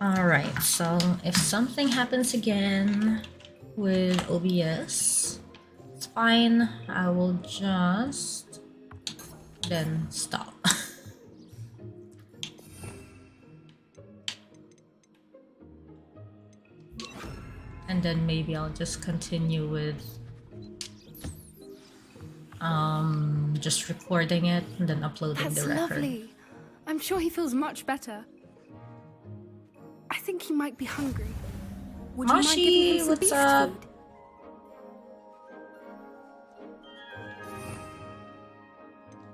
Alright, so if something happens again with OBS, it's fine. I will just then stop. And then maybe I'll just continue with just recording it and then uploading That's the record. lovely. I'm sure he feels much better. I think he might be hungry. Would you mind giving him Moshi, some what's beast up?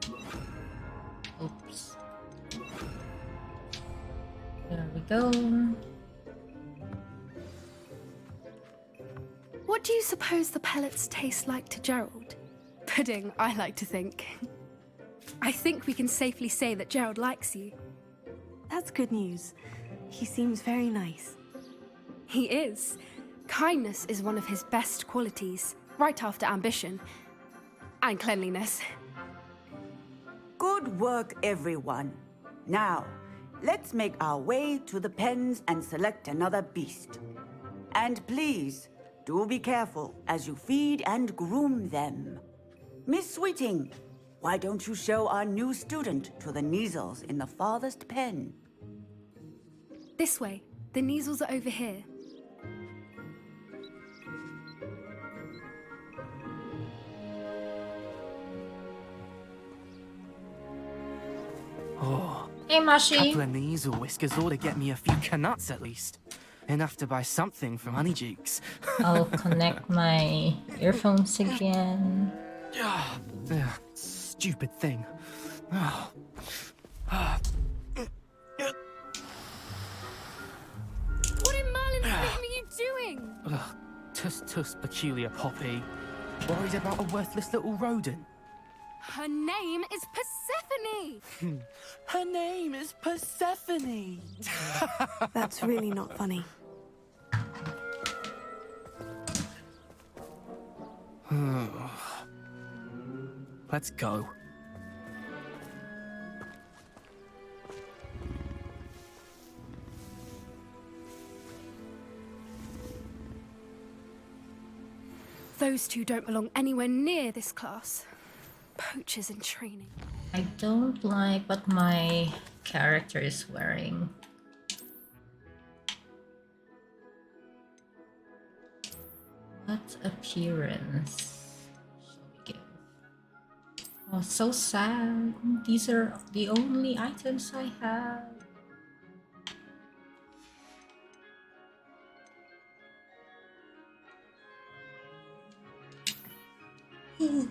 food? Oops. There we go. What do you suppose the pellets taste like to Gerald? Pudding, I like to think. I think we can safely say that Gerald likes you. That's good news. He seems very nice. He is. Kindness is one of his best qualities, right after ambition. And cleanliness. Good work, everyone. Now, let's make our way to the pens and select another beast. And please, do be careful as you feed and groom them. Miss Sweeting, why don't you show our new student to the Neasels in the farthest pen? This way. The Neasels are over here. Oh, Hey, Moshi. couple of Neasel whiskers ought to get me a few canuts at least. Enough to buy something from Honeydukes. I'll connect my earphones again. Stupid thing. What in Merlin's name are you doing? Tuss, peculiar poppy. Worried about a worthless little rodent. Her name is Persephone! Her name is Persephone. That's really not funny. Let's go. Those two don't belong anywhere near this class. Poachers in training. I don't like what my character is wearing. What appearance shall we give? Oh, so sad. These are the only items I have. Ooh.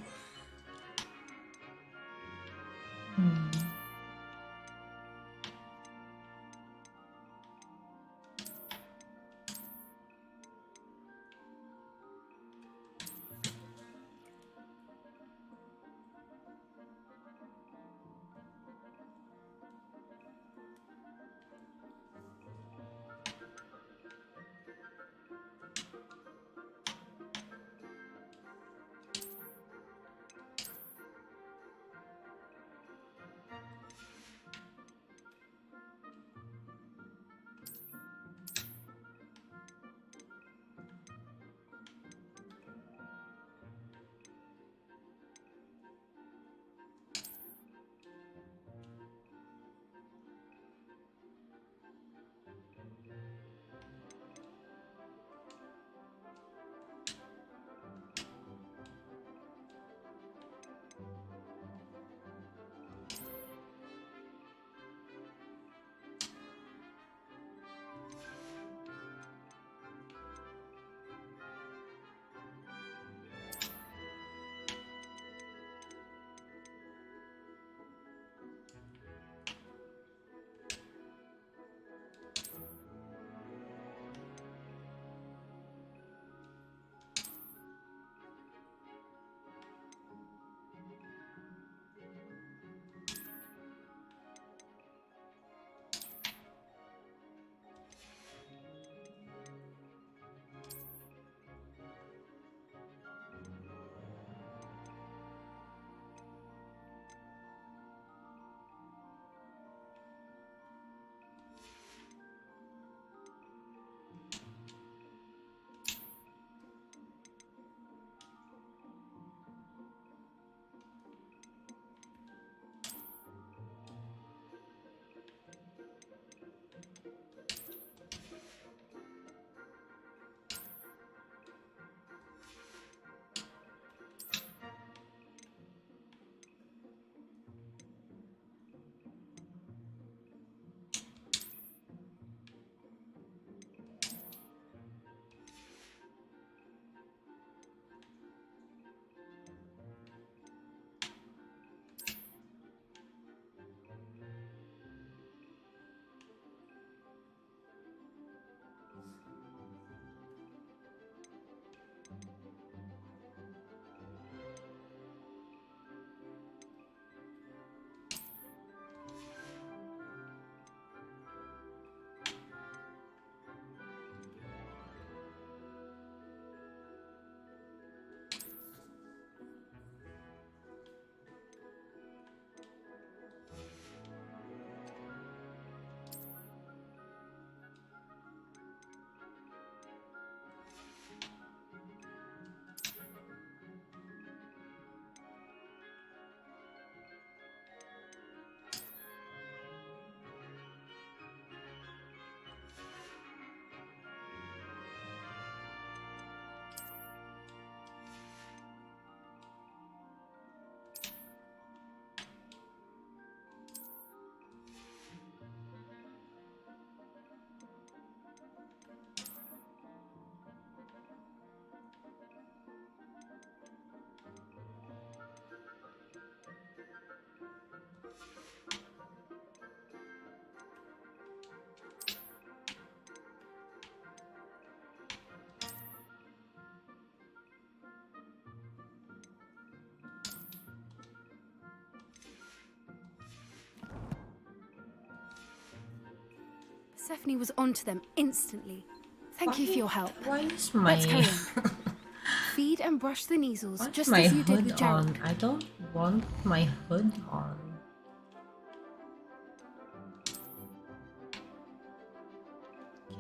Persephone was onto them instantly. Thank you for your help. Why is Let's carry my on. Feed and brush the Neasels, why is just my as you did with hood Gerald. on? I don't want my hood on.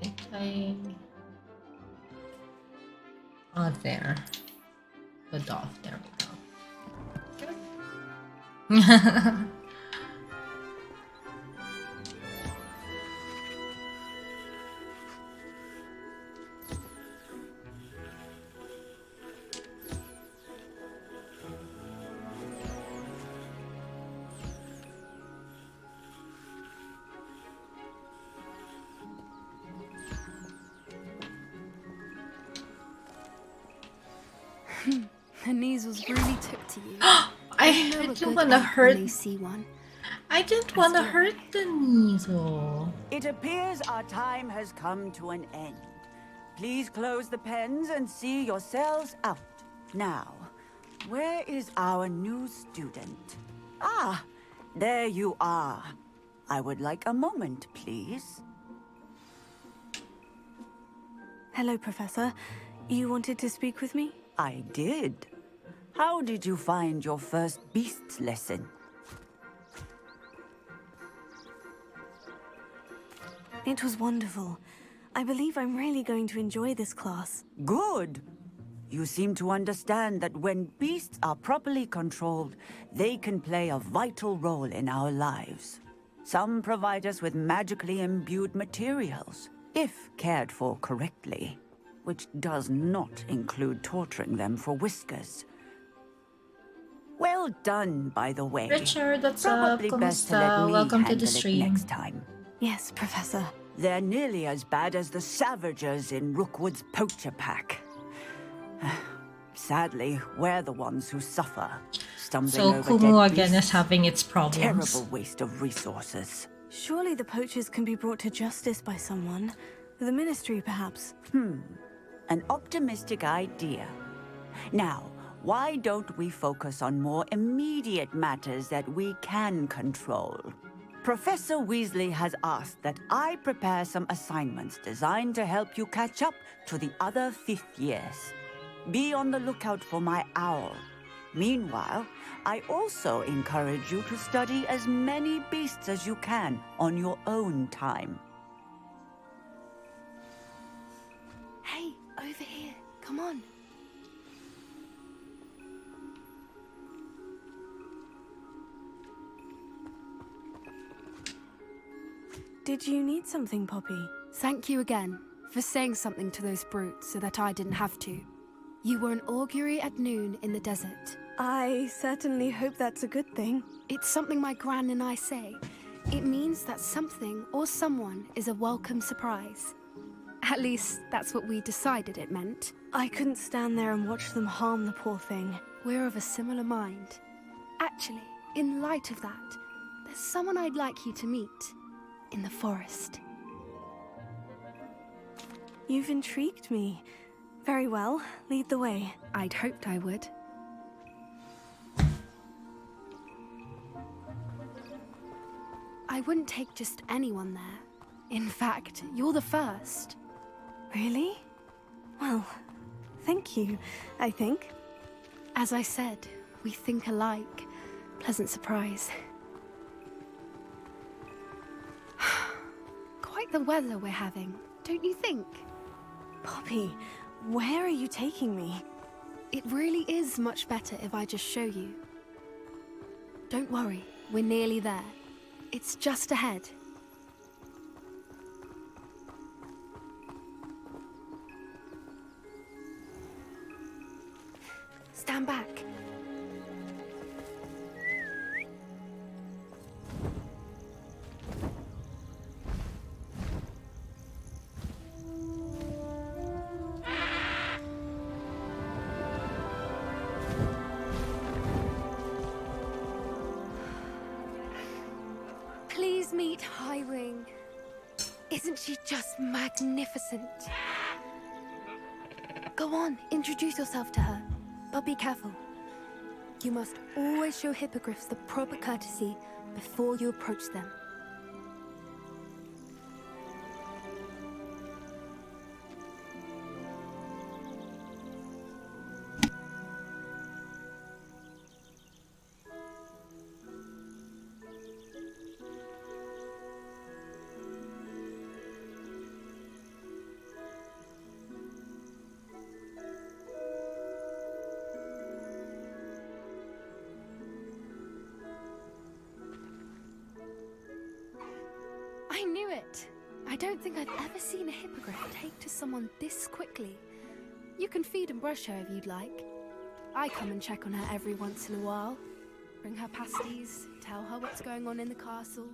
Can't I? Oh, there. Hood off. There we go. The Neasels really took to you. I They know a didn't good want to egg when hurt. they see one. I didn't want to hurt the Neasel. It appears our time has come to an end. Please close the pens and see yourselves out. Now, where is our new student? Ah, there you are. I would like a moment, please. Hello, Professor. You wanted to speak with me? I did. How did you find your first beasts lesson? It was wonderful. I believe I'm really going to enjoy this class. Good. You seem to understand that when beasts are properly controlled, they can play a vital role in our lives. Some provide us with magically imbued materials, if cared for correctly, which does not include torturing them for whiskers. Well done, by the way. Richard, what's up? Probably best to let Kumusta? me Welcome to handle the it stream. next time. Yes, Professor. They're nearly as bad as the Savagers in Rookwood's poacher pack. Sadly, we're the ones who suffer, stumbling So over Kumu dead again is beasts. having its problems. Terrible waste of resources. Surely the poachers can be brought to justice by someone. The Ministry, perhaps. An optimistic idea. Now, why don't we focus on more immediate matters that we can control? Professor Weasley has asked that I prepare some assignments designed to help you catch up to the other fifth years. Be on the lookout for my owl. Meanwhile, I also encourage you to study as many beasts as you can on your own time. Hey, over here. Come on. Did you need something, Poppy? Thank you again for saying something to those brutes so that I didn't have to. You were an augury at noon in the desert. I certainly hope that's a good thing. It's something my gran and I say. It means that something or someone is a welcome surprise. At least, that's what we decided it meant. I couldn't stand there and watch them harm the poor thing. We're of a similar mind. Actually, in light of that, there's someone I'd like you to meet. In the forest. You've intrigued me. Very well, lead the way. I'd hoped I would. I wouldn't take just anyone there. In fact, you're the first. Really? Well, thank you, I think. As I said, we think alike. Pleasant surprise. Quite the weather we're having, don't you think? Poppy, where are you taking me? It really is much better if I just show you. Don't worry, we're nearly there. It's just ahead. Stand back. Please meet Highwing. Isn't she just magnificent? Go on, introduce yourself to her. But be careful. You must always show hippogriffs the proper courtesy before you approach them. don't think I've ever seen a hippogriff take to someone this quickly. You can feed and brush her if you'd like. I come and check on her every once in a while. Bring her pasties, tell her what's going on in the castle.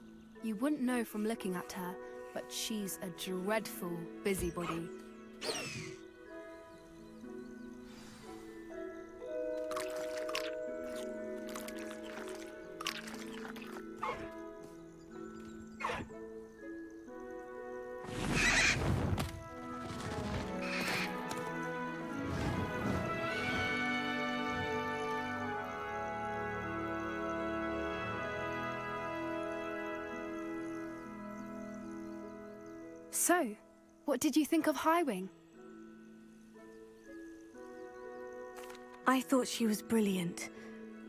You wouldn't know from looking at her, but she's a dreadful busybody. So, what did you think of Highwing? I thought she was brilliant.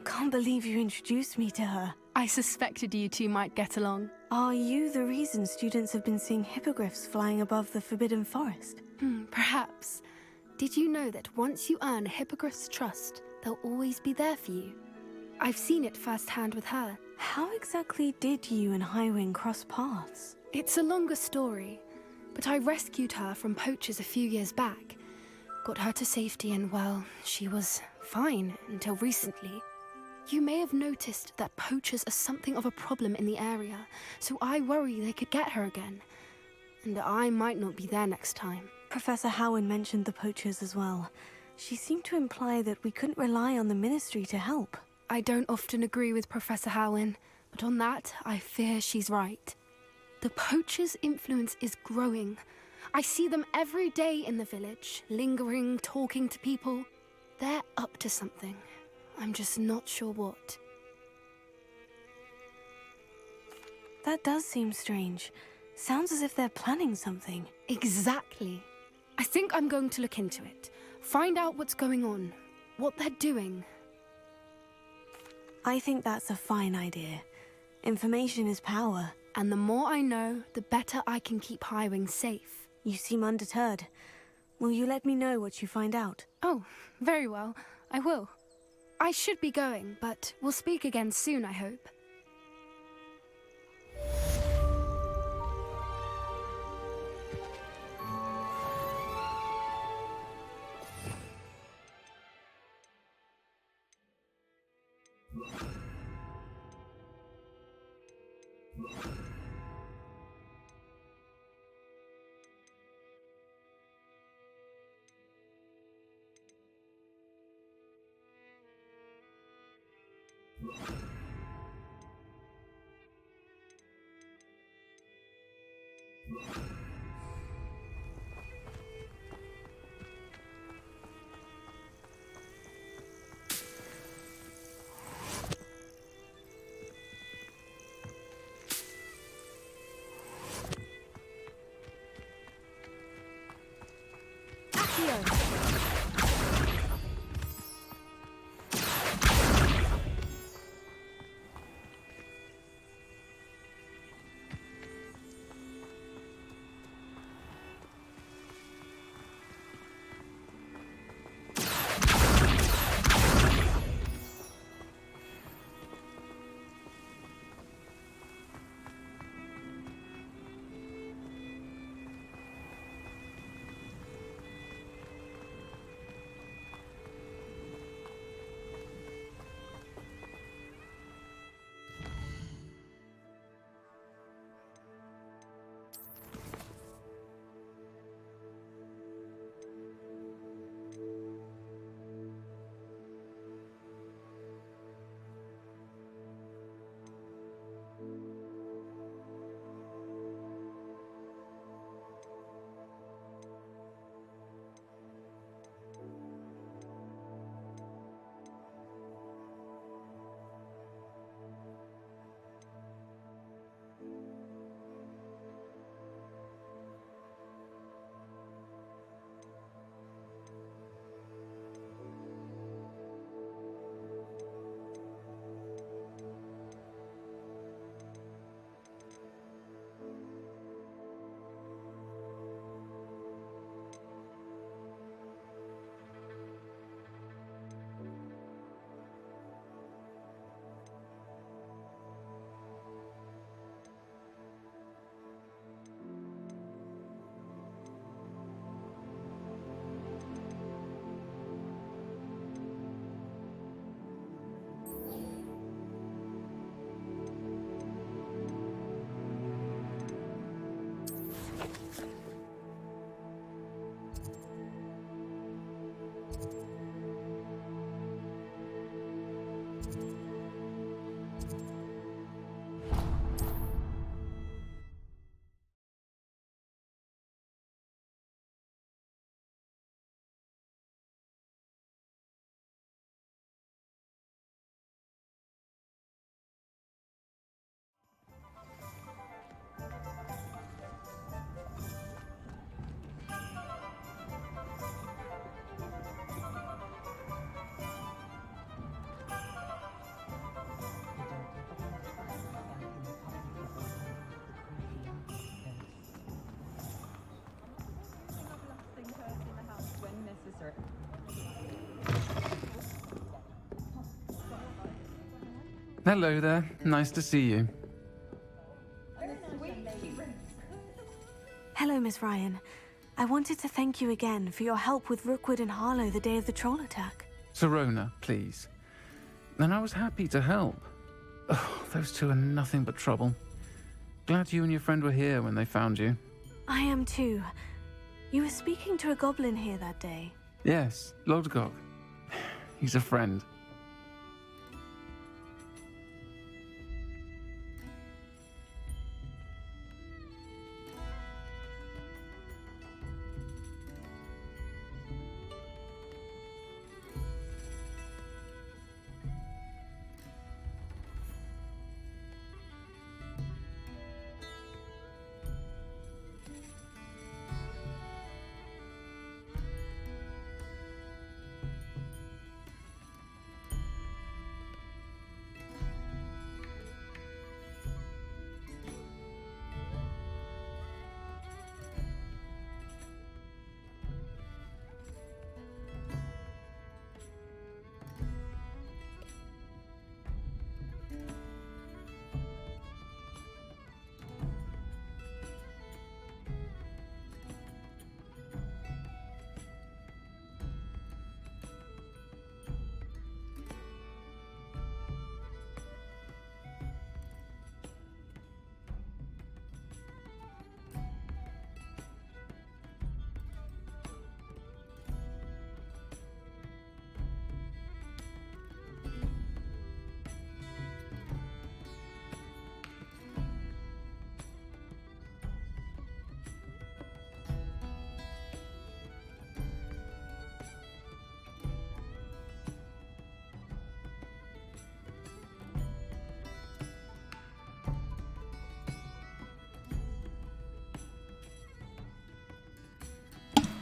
Can't believe you introduced me to her. I suspected you two might get along. Are you the reason students have been seeing hippogriffs flying above the Forbidden Forest? Perhaps. Did you know that once you earn a hippogriff's trust, they'll always be there for you? I've seen it firsthand with her. How exactly did you and Highwing cross paths? It's a longer story, but I rescued her from poachers a few years back. Got her to safety and, well, she was fine until recently. You may have noticed that poachers are something of a problem in the area, so I worry they could get her again. And I might not be there next time. Professor Howin mentioned the poachers as well. She seemed to imply that we couldn't rely on the Ministry to help. I don't often agree with Professor Howin, but on that, I fear she's right. The poachers' influence is growing. I see them every day in the village, lingering, talking to people. They're up to something. I'm just not sure what. That does seem strange. Sounds as if they're planning something. Exactly. I think I'm going to look into it. Find out what's going on, what they're doing. I think that's a fine idea. Information is power. And the more I know, the better I can keep Highwing safe. You seem undeterred. Will you let me know what you find out? Oh, very well. I will. I should be going, but we'll speak again soon, I hope. Hello there. Nice to see you. Hello, Miss Ryan. I wanted to thank you again for your help with Rookwood and Harlow the day of the troll attack. Sirona, please. And I was happy to help. Oh, those two are nothing but trouble. Glad you and your friend were here when they found you. I am too. You were speaking to a goblin here that day. Yes, Lodgok. He's a friend.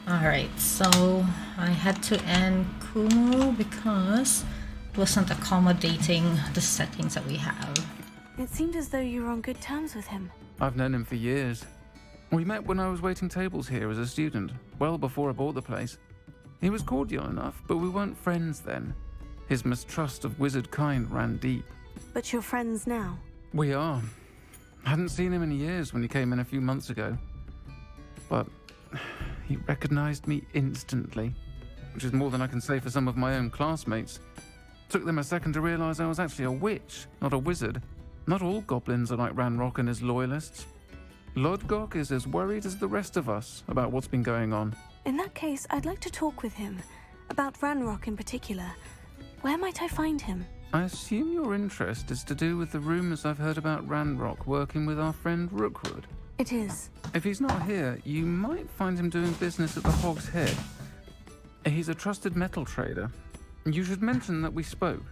Alright, so I had to end Kumu because it wasn't accommodating the settings that we have. It seemed as though you were on good terms with him. I've known him for years. We met when I was waiting tables here as a student, well before I bought the place. He was cordial enough, but we weren't friends then. His mistrust of wizard kind ran deep. But you're friends now. We are. Hadn't seen him in years when he came in a few months ago. But he recognized me instantly, which is more than I can say for some of my own classmates. Took them a second to realize I was actually a witch, not a wizard. Not all goblins are like Ranrock and his loyalists. Lodgok is as worried as the rest of us about what's been going on. In that case, I'd like to talk with him. About Ranrock in particular. Where might I find him? I assume your interest is to do with the rumors I've heard about Ranrock working with our friend Rookwood. It is. If he's not here, you might find him doing business at the Hog's Head. He's a trusted metal trader. You should mention that we spoke.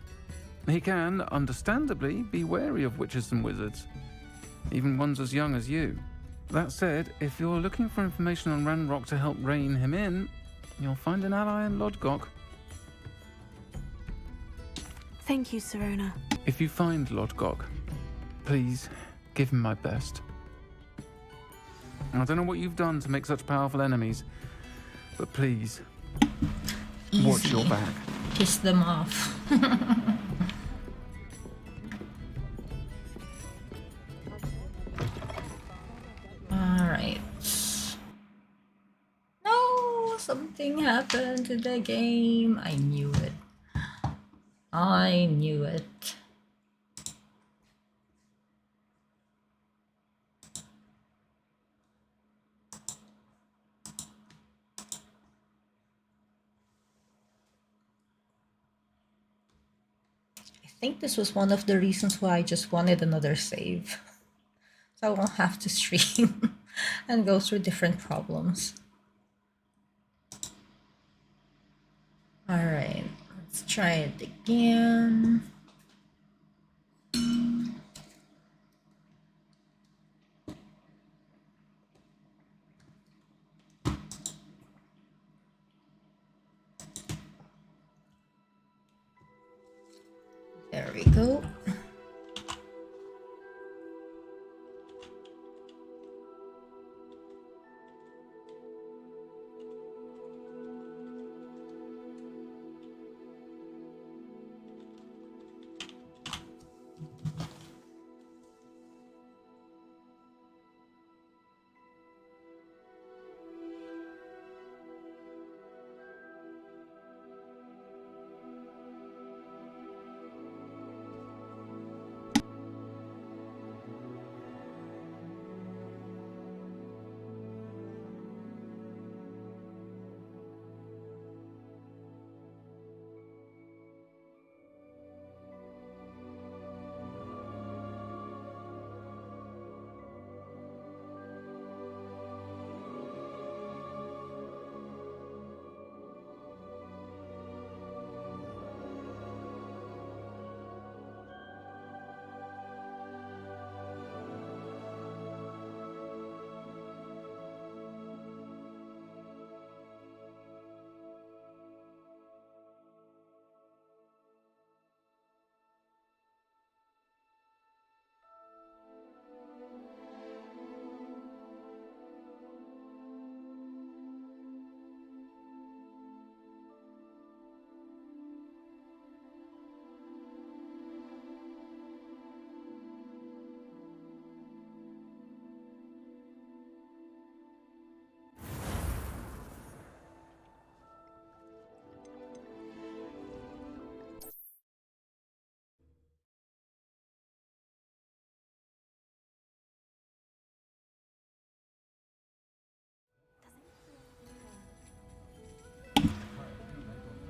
He can, understandably, be wary of witches and wizards, even ones as young as you. That said, if you're looking for information on Ranrock to help rein him in, you'll find an ally in Lodgok. Thank you, Sirona. If you find Lodgok, please give him my best. I don't know what you've done to make such powerful enemies, but please, watch your back. Piss them off. Alright. No, something happened to the game. I knew it. I knew it. I think this was one of the reasons why I just wanted another save. So I won't have to stream and go through different problems. Alright, let's try it again. There we go.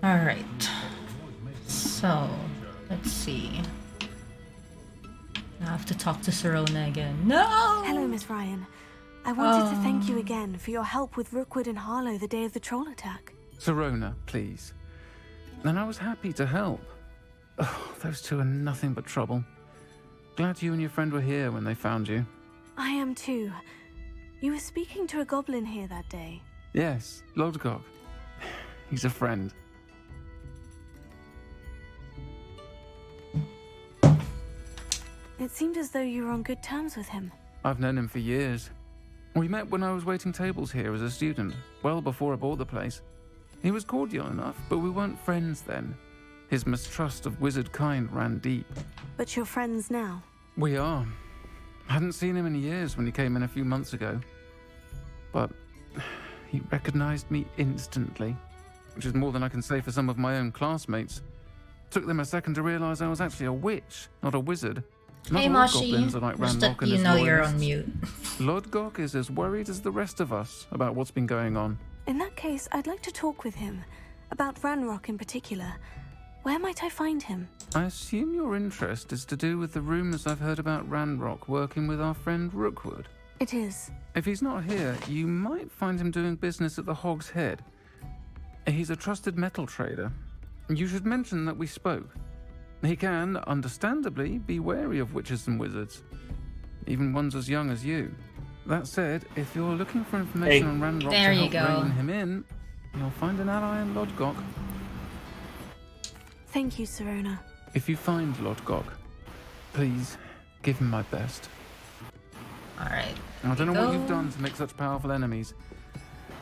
All right. So, let's see. I have to talk to Serona again. No! Hello, Miss Ryan. I wanted to thank you again for your help with Rookwood and Harlow the day of the troll attack. Serona, please. And I was happy to help. Oh, those two are nothing but trouble. Glad you and your friend were here when they found you. I am too. You were speaking to a goblin here that day. Yes, Lodgok. He's a friend. It seemed as though you were on good terms with him. I've known him for years. We met when I was waiting tables here as a student, well before I bought the place. He was cordial enough, but we weren't friends then. His mistrust of wizard kind ran deep. But you're friends now. We are. Hadn't seen him in years when he came in a few months ago. But he recognized me instantly, which is more than I can say for some of my own classmates. Took them a second to realize I was actually a witch, not a wizard. Not Hey, all Moshi. goblins are like Just Ranrock that and you his know you're loyalists. on mute. Lodgok is as worried as the rest of us about what's been going on. In that case, I'd like to talk with him. About Ranrock in particular. Where might I find him? I assume your interest is to do with the rumors I've heard about Ranrock working with our friend Rookwood. It is. If he's not here, you might find him doing business at the Hog's Head. He's a trusted metal trader. You should mention that we spoke. He can, understandably, be wary of witches and wizards, even ones as young as you. That said, if you're looking for information on Ranrock There to you help go. rein him in, you'll find an ally in Lodgok. Thank you, Serona. If you find Lodgok, please give him my best. Alright. I don't know what you've go. done to make such powerful enemies,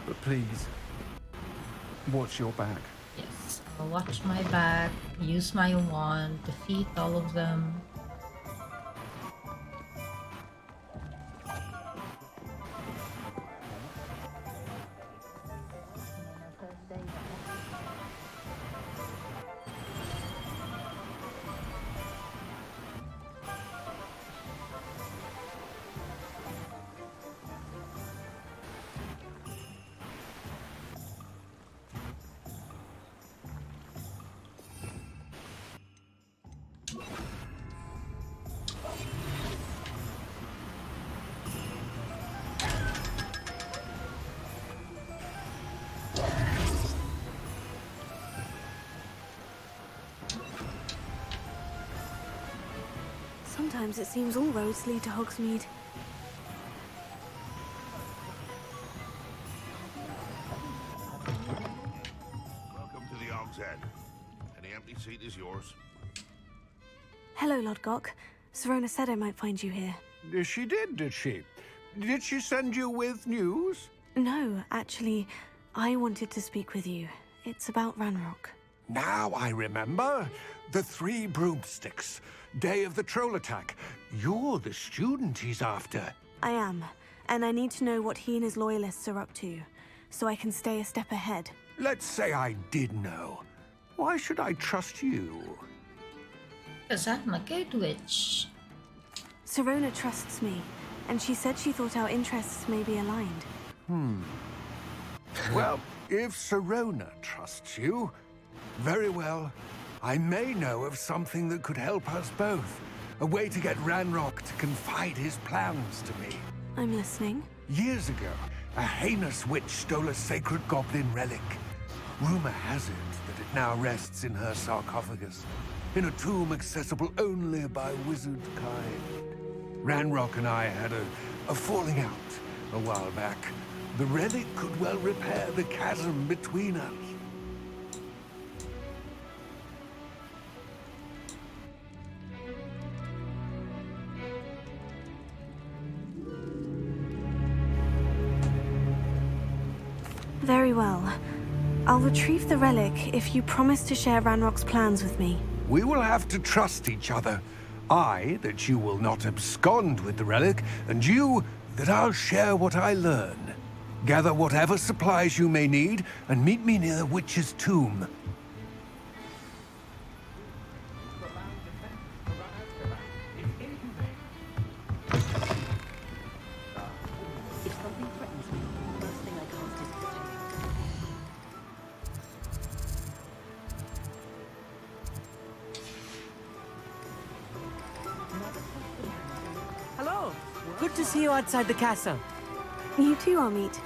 but please, watch your back. Yes. I'll watch my back, use my wand, defeat all of them. Sometimes it seems all roads lead to Hogsmeade. Welcome to the Hog's Head. Any empty seat is yours. Hello, Lodgok. Serona said I might find you here. She did she? Did she send you with news? No, actually, I wanted to speak with you. It's about Ranrock. Now I remember. The 3 broomsticks. Day of the troll attack. You're the student he's after. I am, and I need to know what he and his loyalists are up to, so I can stay a step ahead. Let's say I did know. Why should I trust you? Because I'm a good witch. Sirona trusts me, and she said she thought our interests may be aligned. Well, if Sirona trusts you, very well. I may know of something that could help us both. A way to get Ranrock to confide his plans to me. I'm listening. Years ago, a heinous witch stole a sacred goblin relic. Rumor has it that it now rests in her sarcophagus, in a tomb accessible only by wizard kind. Ranrock and I had a falling out a while back. The relic could well repair the chasm between us. Very well. I'll retrieve the relic if you promise to share Ranrock's plans with me. We will have to trust each other. I, that you will not abscond with the relic, and you, that I'll share what I learn. Gather whatever supplies you may need, and meet me near the witch's tomb. Hello. Good to see you outside the castle. You too, Amit.